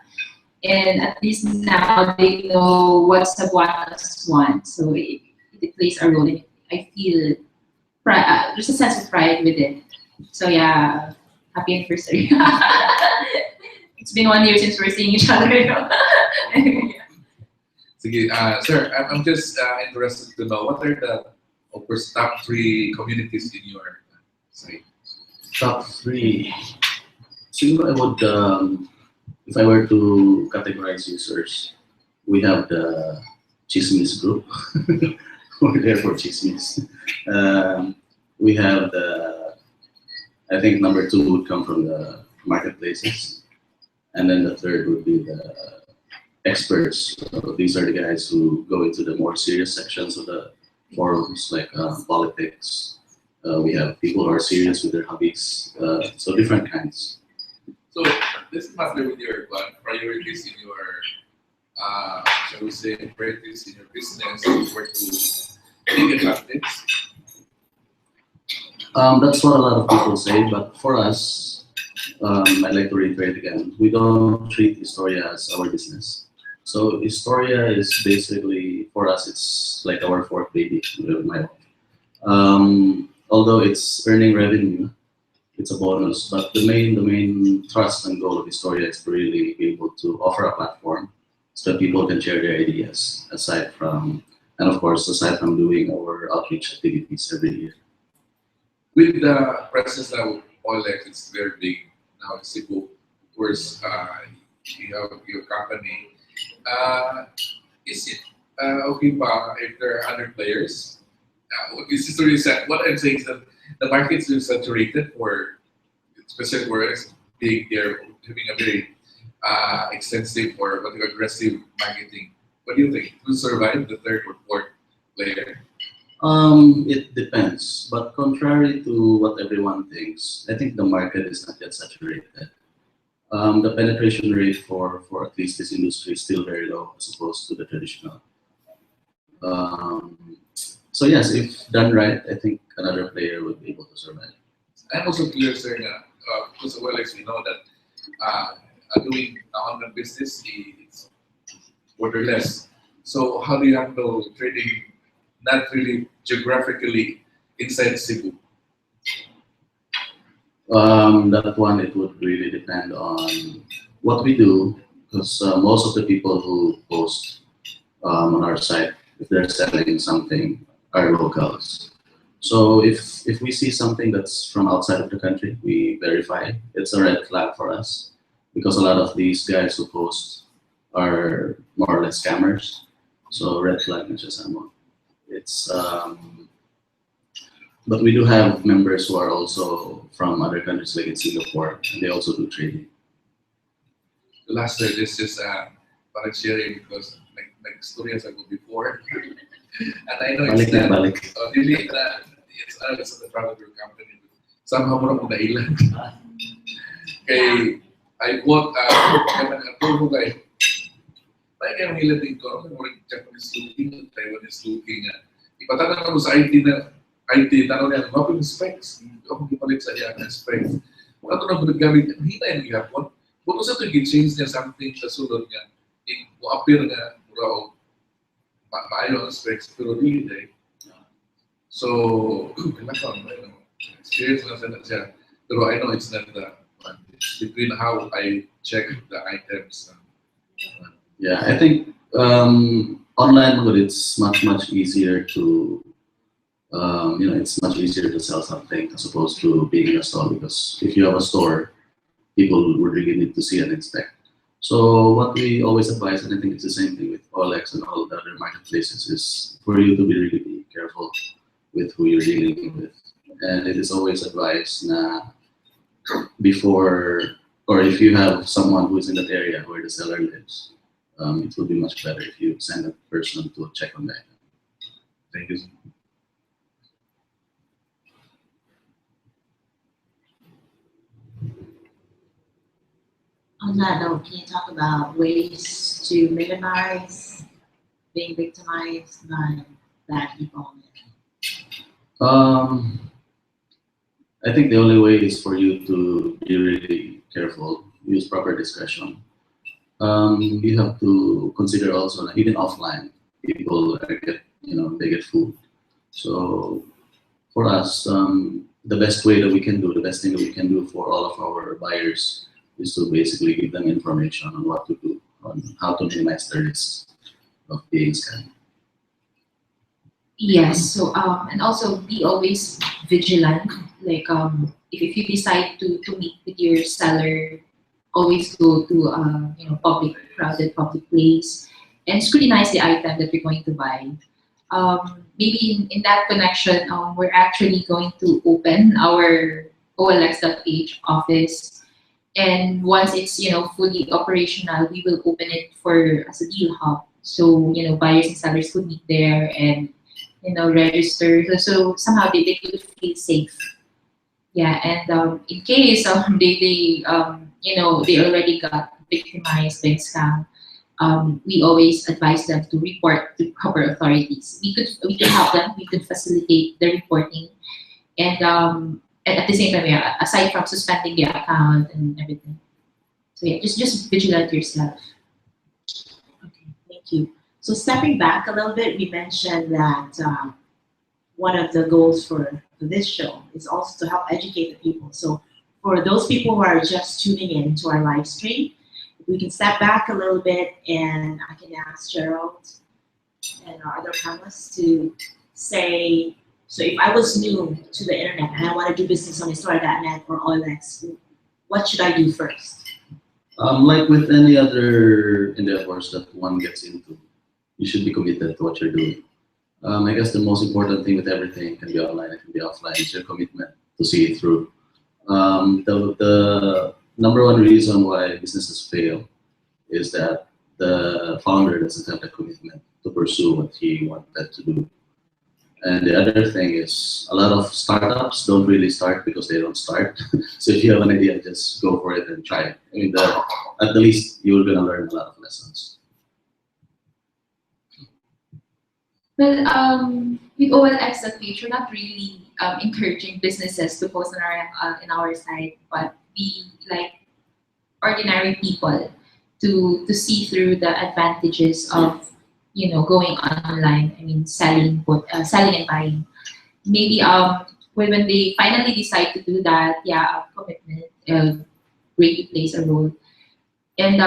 And at least now they know what Cebuanos want, so it plays a role in it. I feel there's a sense of pride with it. So yeah, happy anniversary. It's been 1 year since we're seeing each other. Sige, sir, I'm just interested to know what are the, of course, top 3 communities in your site? Top 3. So I would, if I were to categorize users, we have the Chismis group. We're there for Chismis. We have I think number 2 would come from the marketplaces. And then the third would be the experts. So these are the guys who go into the more serious sections of the forums, like politics. We have people who are serious with their hobbies. So different kinds. So this must be with your priorities in your, shall we say, priorities in your business, where to take advantage. That's what a lot of people say, but for us, I'd like to reiterate again, we don't treat Historia as our business. So Historia is basically, for us, it's like our fourth baby. Although it's earning revenue, it's a bonus, but the main thrust and goal of Historia is to really be able to offer a platform so that people can share their ideas, aside from doing our outreach activities every year. With the presence of OLX, it's very big now in Cebu. Of course, you have your company. Is it okay if there are other players? This is really sad. What I'm saying is that the market is saturated for, especially for us, big. They're having a very extensive or aggressive marketing. What do you think? Who survive the third or fourth player? It depends, but contrary to what everyone thinks, I think the market is not yet saturated. The penetration rate for at least this industry is still very low as opposed to the traditional. So yes, if done right, I think another player would be able to survive. I'm also clear, sir, because OLX, we know that doing online business is borderless. So how do you handle trading not really geographically inside Cebu? That one, it would really depend on what we do, because most of the people who post on our site, if they're selling something, are locals. So if we see something that's from outside of the country, we verify it. It's a red flag for us, because a lot of these guys who post are more or less scammers. So red flag na siya sa mo. It's but we do have members who are also from other countries, like in Singapore, and they also do trading. The last year, this is parang sharing because like stories I go before, and I know it's not really it's a private company. Somehow mo na ilan. Kay I bought approval guy. Like ang ilan din ko, mga Japanese looking, Taiwanese looking. Ipatanong mo sa IT, tanong niya, ano yung specs? Ako gipalit sa iya ng specs. Kung ito na gamit, hinay ng gihapon. Kung sa ito, change niya something sa sulod niya, appear nga, mura maayo ang specs, pero really day. So, experience na siya. Pero I know it's not it's between how I check the items. Yeah, I think online mode, it's much easier to it's much easier to sell something as opposed to being in a store, because if you have a store, people would really need to see and inspect. So what we always advise, and I think it's the same thing with OLX and all the other marketplaces, is for you to be really careful with who you're dealing with. And it is always advised na before, or if you have someone who is in that area where the seller lives, it will be much better if you send a person to check on that. Thank you. On that note, can you talk about ways to minimize being victimized by bad people? I think the only way is for you to be really careful, use proper discretion. You have to consider also that even offline, people they get food. So for us, the best way that we can do, the best thing that we can do for all of our buyers is to basically give them information on what to do, on how to minimize the risk of being scammed. Yes, so and also be always vigilant. Like if you decide to meet with your seller, always go to public crowded public place and scrutinize the item that you're going to buy. Maybe in that connection, we're actually going to open our OLX.ph office, and once it's fully operational, we will open it for as a deal hub. So buyers and sellers could meet there and register. So somehow they could feel safe. Yeah, and in case they already got victimized by scam, we always advise them to report to proper authorities. We could help them. We could facilitate the reporting, and at the same time, yeah, aside from suspending the account and everything. So yeah, just vigilant yourself. Okay, thank you. So stepping back a little bit, we mentioned that one of the goals for this show is also to help educate the people. So for those people who are just tuning in to our live stream, if we can step back a little bit and I can ask Gerald and our other panelists to say, so if I was new to the internet and I want to do business on Historia.net or OLX, what should I do first? Like with any other endeavors that one gets into, you should be committed to what you're doing. I guess the most important thing with everything, can be online, it can be offline, is your commitment to see it through. The number one reason why businesses fail is that the founder doesn't have the commitment to pursue what he wanted to do. And the other thing is, a lot of startups don't really start because they don't start. So if you have an idea, just go for it and try it. I mean, at the least, you're gonna learn a lot of lessons. Well, with OLX at Page, we're not really encouraging businesses to post on our site, but we like ordinary people to see through the advantages of going online. I mean, selling and buying. Maybe when they finally decide to do that, yeah, commitment really plays a role, and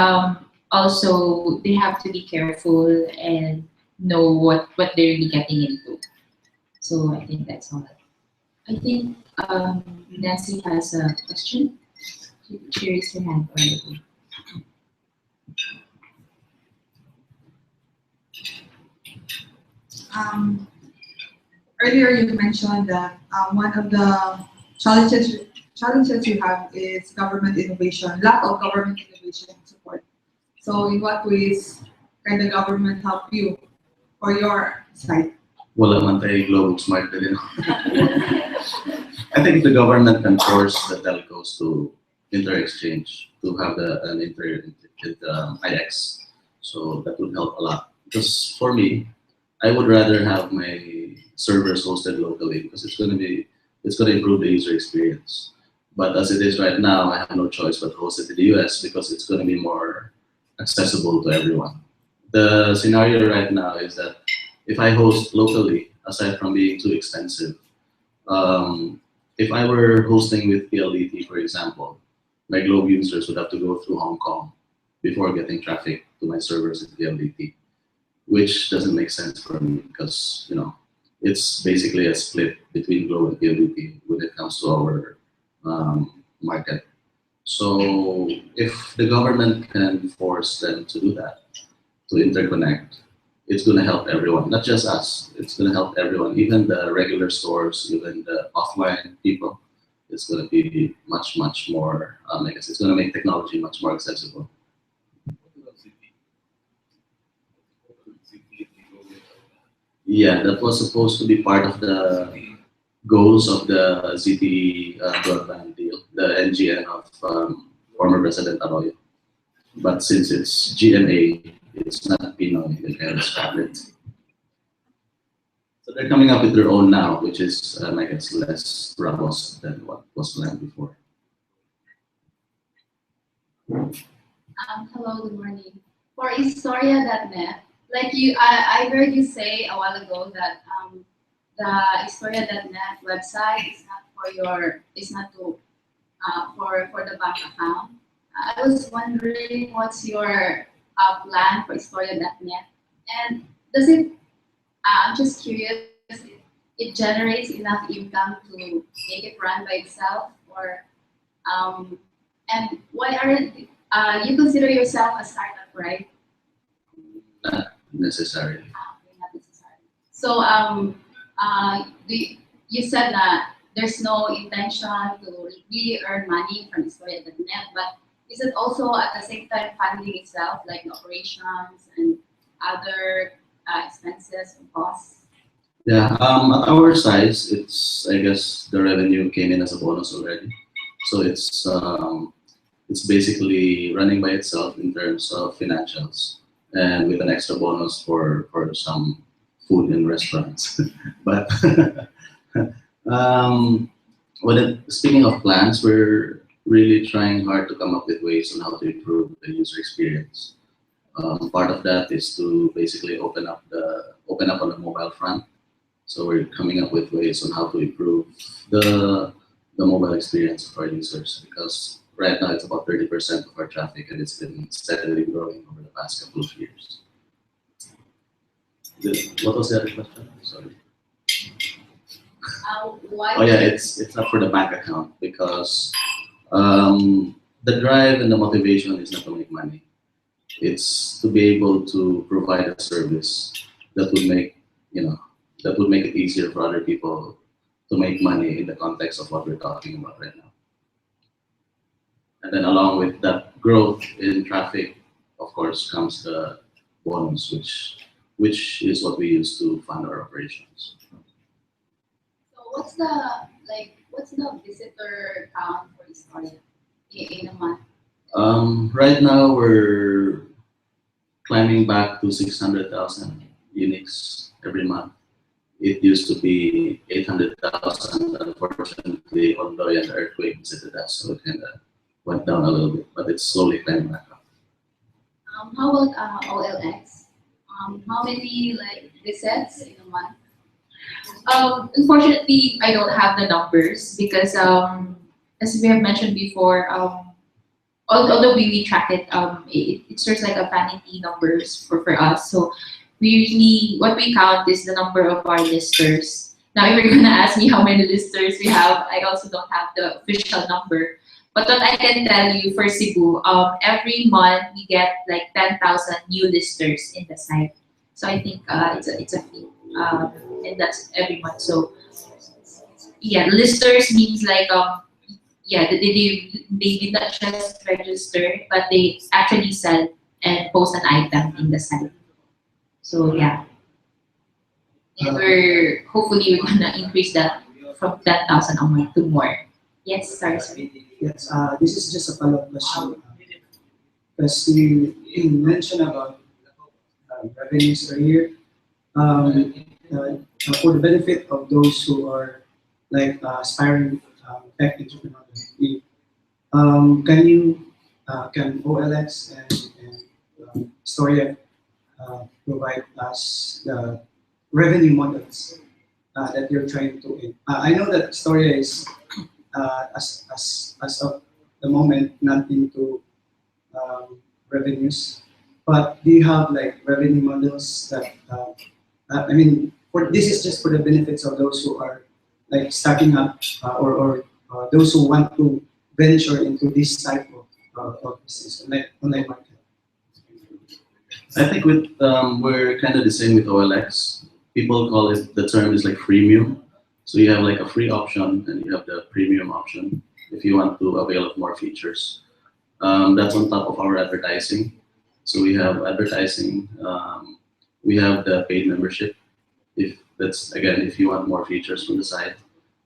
also they have to be careful and know what they're really getting into. So I think that's all. I think Nancy has a question. She raised her hand already. Earlier you mentioned that one of the challenges you have is government innovation, lack of government innovation support. So in what ways can the government help you for your site? Walang anti-global smart na din. I think the government can force the telcos to inter-exchange, to have an IX. So that would help a lot. Because for me, I would rather have my servers hosted locally because it's going to improve the user experience. But as it is right now, I have no choice but to host it in the US because it's going to be more accessible to everyone. The scenario right now is that if I host locally, aside from being too expensive, if I were hosting with PLDT, for example, my Globe users would have to go through Hong Kong before getting traffic to my servers in PLDT, which doesn't make sense for me because it's basically a split between Globe and PLDT when it comes to our market. So if the government can force them to do that, to interconnect, it's going to help everyone, not just us. It's going to help everyone, even the regular stores, even the offline people. It's going to be much more. I guess it's going to make technology much more accessible. Yeah, that was supposed to be part of the goals of the ZTE broadband deal, the NGN of former President Arroyo. But since it's GMA, it's not Pinoy, they kind of scrapped it. So they're coming up with their own now, which is, I guess, less robust than what was planned before. Hello, good morning. For Historia.net, like I heard you say a while ago that the Historia.net website is not for for the bank account. I was wondering what's your plan for Historia.net, and does it? I'm just curious. It generates enough income to make it run by itself, or and why aren't you consider yourself a startup, right? Not necessarily. Not necessarily. So you said that there's no intention to really earn money from Historia.net, but is it also at the same time funding itself, like the operations and other expenses and costs? Yeah, at our size, I guess the revenue came in as a bonus already. So it's basically running by itself in terms of financials, and with an extra bonus for some food in restaurants. But speaking of plans, we're really trying hard to come up with ways on how to improve the user experience. Part of that is to basically open up on the mobile front. So we're coming up with ways on how to improve the mobile experience for our users, because right now it's about 30% of our traffic, and it's been steadily growing over the past couple of years. What was the other question? Sorry. Why? Oh yeah, it's not for the bank account, because the drive and the motivation is not to make money. It's to be able to provide a service that would make it easier for other people to make money in the context of what we're talking about right now. And then along with that growth in traffic, of course, comes the bonus, which is what we use to fund our operations. So what's the visitor count for Historia in a month? Right now we're climbing back to 600,000 uniques every month. It used to be 800,000. Unfortunately, although the earthquake visited us, so it kind of went down a little bit, but it's slowly climbing back up. How about OLX? How many visits in a month? Unfortunately, I don't have the numbers because, as we have mentioned before, although we track it, it serves like a vanity numbers for us. So we usually, what we count is the number of our listers. Now, if you're gonna ask me how many listers we have, I also don't have the official number. But what I can tell you for Cebu, every month we get like 10,000 new listers in the site. So I think it's a feat, and that's every month. So yeah, listers means like they did not just register, but they actually sell and post an item in the site. So yeah, and hopefully we're gonna increase that from 10,000 a month to more. Yes, sorry. Yes, this is just a follow-up question. Because you mentioned about revenues earlier. For the benefit of those who are like aspiring tech entrepreneurs, can OLX and Storia provide us the revenue models that you're trying to? I know that Storia is as of the moment not into revenues, but do you have like revenue models that this is just for the benefits of those who are like starting up or those who want to venture into this type of business, online market? I think we're kind of the same with OLX. People call it, the term is like freemium. So you have like a free option and you have the premium option if you want to avail of more features. That's on top of our advertising. So we have advertising. We have the paid membership. If that's again, if you want more features from the site,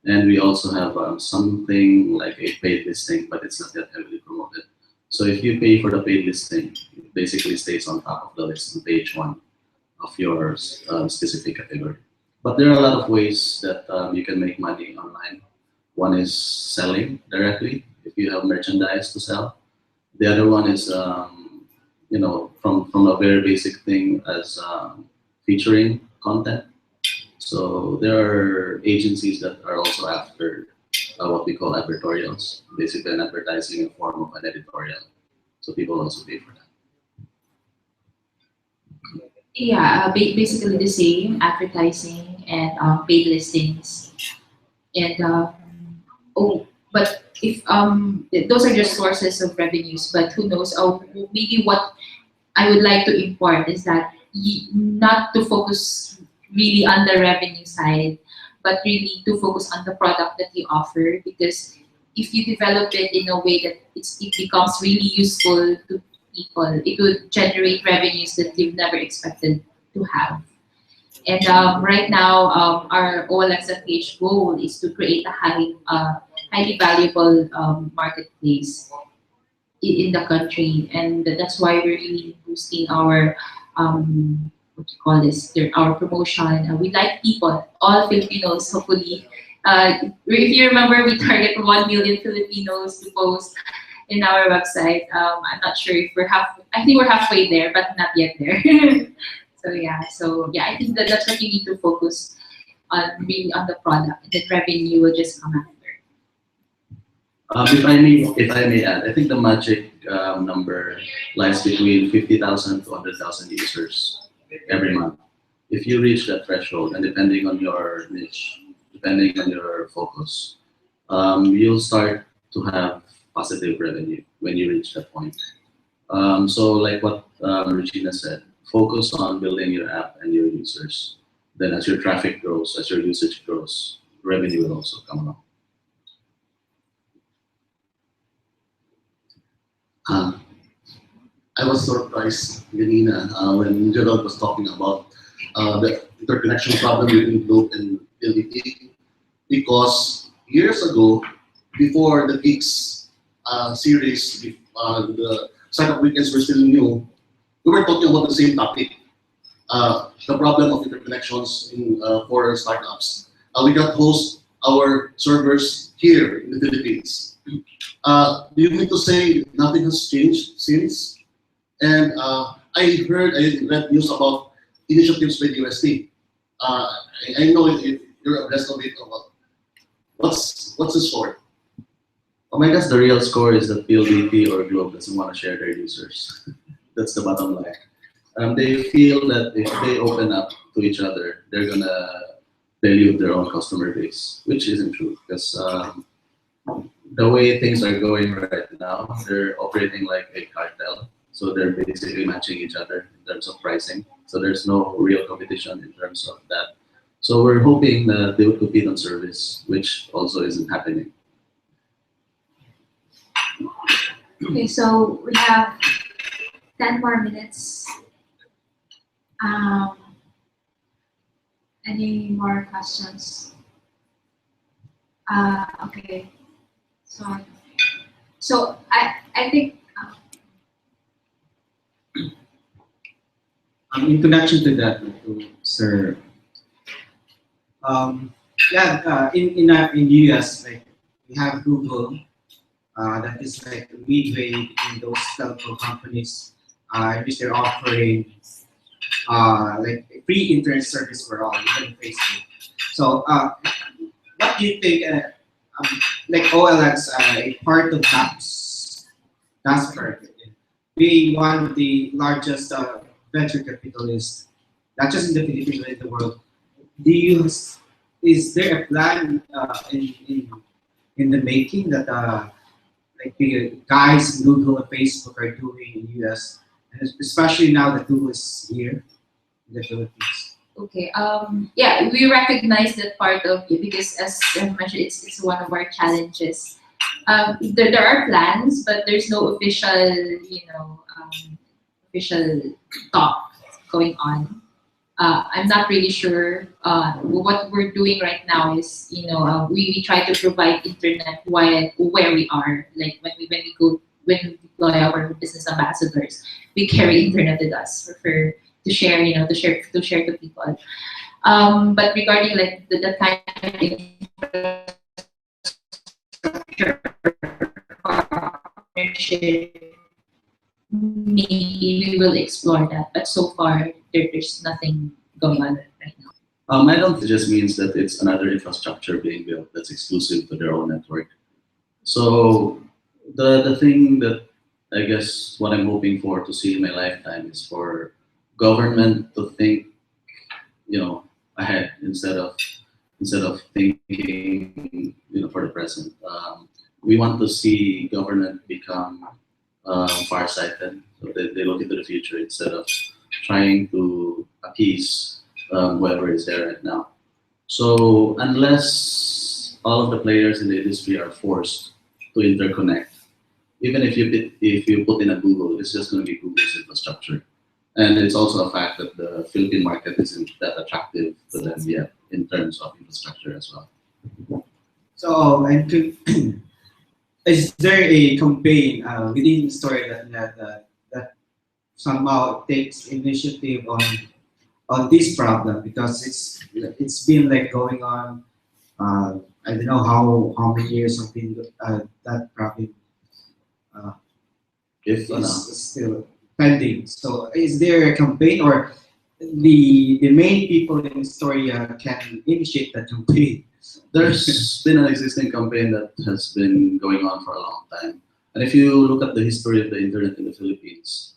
and we also have something like a paid listing, but it's not yet heavily promoted. So if you pay for the paid listing, it basically stays on top of the list on page one of your specific category. But there are a lot of ways that you can make money online. One is selling directly if you have merchandise to sell. The other one is from a very basic thing as featuring content. So there are agencies that are also after what we call advertorials, basically an advertising in form of an editorial. So people also pay for that. Yeah, basically the same advertising and paid listings. And but if those are just sources of revenues, but who knows? Oh, maybe what I would like to import is that not to focus really on the revenue side, but really to focus on the product that you offer. Because if you develop it in a way that it becomes really useful to people, it would generate revenues that you've never expected to have. And right now, our OLX.ph goal is to create a highly valuable marketplace in the country, and that's why we're really boosting our what you call this, our promotion. We like people, all Filipinos, hopefully. If you remember, we target 1 million Filipinos to post in our website. I'm not sure if I think we're halfway there, but not yet there. So yeah, I think that's what you need to focus on, really on the product, and the revenue will just come after. If I may add, I think the magic number lies between 50,000 to 100,000 users every month. If you reach that threshold, and depending on your niche, depending on your focus, you'll start to have positive revenue when you reach that point. So like what Regina said, focus on building your app and your users. Then as your traffic grows, as your usage grows, revenue will also come along. I was surprised, Ganina, when Gerald was talking about the interconnection problem between Globe and LDT, because years ago, before the Geeks series, the startup weekends were still new, we were talking about the same topic, the problem of interconnections for startups. We got host our servers here in the Philippines. Do you mean to say nothing has changed since? And I read news about initiatives by the UST. I know you're abreast of it. What's the score? I guess the real score is that PLDT or Globe doesn't want to share their users. That's the bottom line. They feel that if they open up to each other, they're gonna dilute their own customer base, which isn't true because the way things are going right now, they're operating like a cartel. So they're basically matching each other in terms of pricing. So there's no real competition in terms of that. So we're hoping that they would compete on service, which also isn't happening. Okay, so we have 10 more minutes. Any more questions? Okay. So I think in connection to that, sir, in US, like we have Google, that is like midway in those telco companies, which they're offering like free internet service for all, even Facebook. So, what do you think? Like OLX, a part of Nasper, being one of the largest venture capitalists, not just in the Philippines but in the world. Is there a plan in the making that like the guys in Google and Facebook are doing in US, especially now that Google is here in the Philippines? Okay. Yeah, we recognize that part of it because, as I mentioned, it's one of our challenges. There are plans, but there's no official, official talk going on. I'm not really sure. What we're doing right now is, we try to provide internet where we are. Like when we deploy our business ambassadors, we carry internet with us to share, to share to people. But regarding like the kind of infrastructure partnership, maybe we will explore that. But so far, there's nothing going on right now. I don't think it just means that it's another infrastructure being built that's exclusive to their own network. So the thing that I guess what I'm hoping for to see in my lifetime is for government to think, ahead instead of thinking, for the present. We want to see government become farsighted, so they look into the future instead of trying to appease whoever is there right now. So unless all of the players in the industry are forced to interconnect, even if you put in a Google, it's just going to be Google's infrastructure. And it's also a fact that the Philippine market isn't that attractive to them yet in terms of infrastructure as well. So, is there a campaign within the story that somehow takes initiative on this problem, because it's been like going on. I don't know how many years have been that problem If is still pending. So is there a campaign, or the main people in Historia can initiate that campaign? there's been an existing campaign that has been going on for a long time. And if you look at the history of the internet in the Philippines,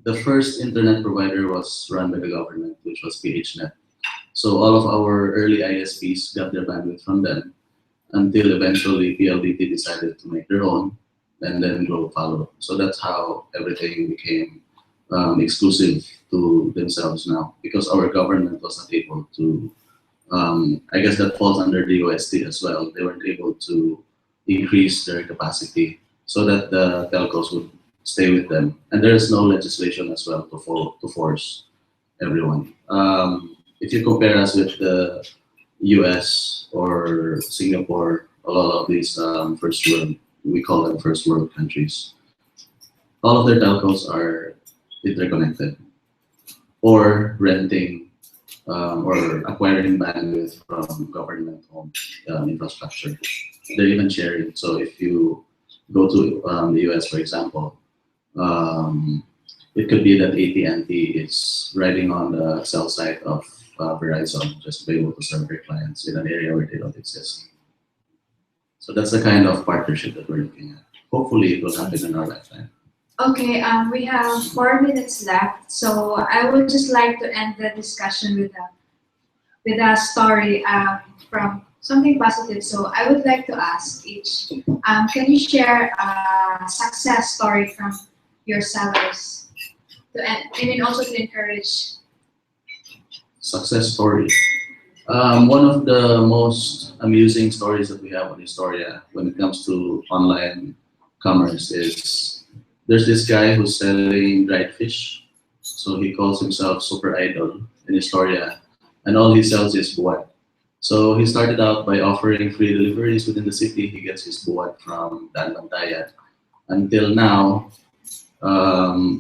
the first internet provider was run by the government, which was PHNet. So all of our early ISPs got their bandwidth from them until eventually PLDT decided to make their own, and then Globe followed. So that's how everything became exclusive to themselves now, because our government was not able to, I guess that falls under the OST as well. They weren't able to increase their capacity so that the telcos would stay with them. And there is no legislation as well to force everyone. If you compare us with the US or Singapore, a lot of these first world, we call them first world countries, all of their telcos are interconnected or renting or acquiring bandwidth from government-owned infrastructure. They're even sharing. So if you go to the US, for example, it could be that AT&T is riding on the cell site of Verizon just to be able to serve their clients in an area where they don't exist. So that's the kind of partnership that we're looking at. Hopefully, it will happen in our lifetime. Okay, we have 4 minutes left, so I would just like to end the discussion with a story from something positive. So I would like to ask each, can you share a success story from your sellers? Also to encourage. Success story. One of the most amusing stories that we have on Historia when it comes to online commerce is there's this guy who's selling dried fish. So he calls himself Super Idol in Historia, and all he sells is buwad. So he started out by offering free deliveries within the city. He gets his buwad from Dan Bantayan. Until now,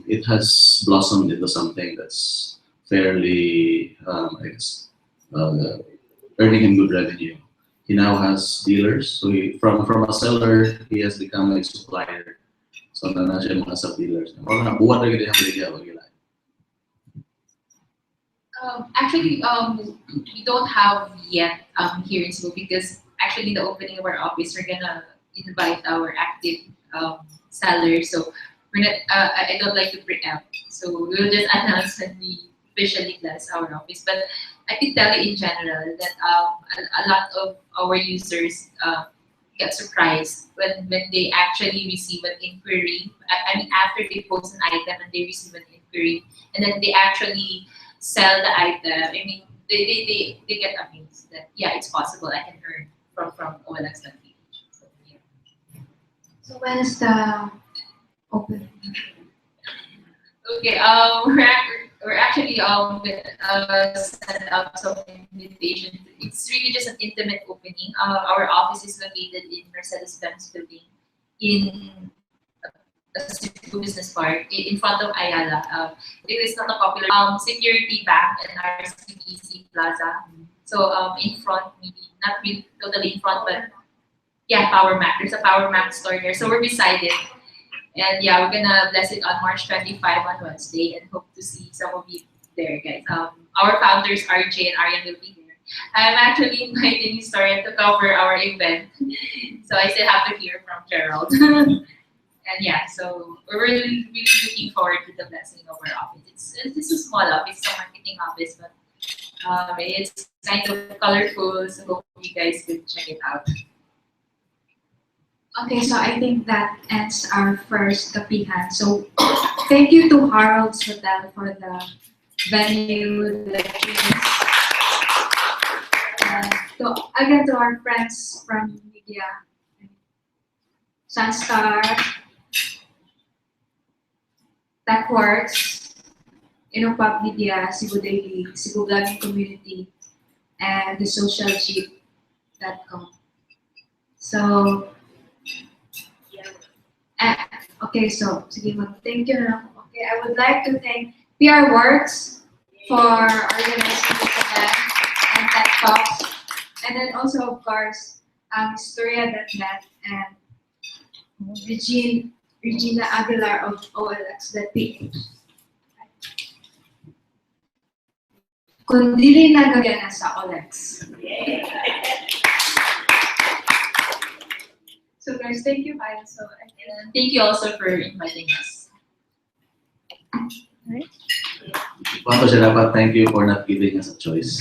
it has blossomed into something that's fairly, I guess, earning him good revenue. He now has dealers. So from a seller, he has become a supplier. So na siya mga sub-dealers. Buwan na gina yung Actually, we don't have yet here in Cebu because actually the opening of our office, we're gonna invite our active sellers. So we're not. I don't like to preempt. So we'll just announce when we officially close our office. But I can tell you in general that a lot of our users get surprised when they actually receive an inquiry. I mean, after they post an item and they receive an inquiry factory, and then they actually sell the item. I mean, they get amazed that yeah, it's possible. I can earn from OLX.ph. So, yeah. So when is the open? Okay, we're actually set up some invitations. It's really just an intimate opening. Our office is located in Mercedes-Benz building in the Cebu Business Park in front of Ayala. It is not a popular security bank and RCBC Plaza. So in front, maybe not really totally in front, but yeah, Power Mac. There's a Power Mac store there, so we're beside it. And yeah, we're gonna bless it on March 25 on Wednesday, and hope to see some of you there, guys. Our founders RJ and Arian will be there. I'm actually inviting Historia to cover our event, so I still have to hear from Gerald. And yeah, so we're really looking forward to the blessing of our office. It's a small office, it's a marketing office, but it's kind of colorful, so hope you guys will check it out. Okay, so I think that ends our first Kapihan. So thank you to Harold's Hotel for the venue, the drinks. Again to our friends from media, Sunstar, TechWorks, Inopub Media, Cebu Daily, Cebu Vlogging Community, and the socialjeep.com. So, okay, so sige, thank you. Okay, I would like to thank PR Works for organizing this event and Tech Talks, and then also of course Historia.net and Regina Aguilar of OLX.ph. Kundi nagagana sa OLX. So guys, thank you guys. So And thank you also for inviting us. Pato siya dapat, thank you for not giving us a choice.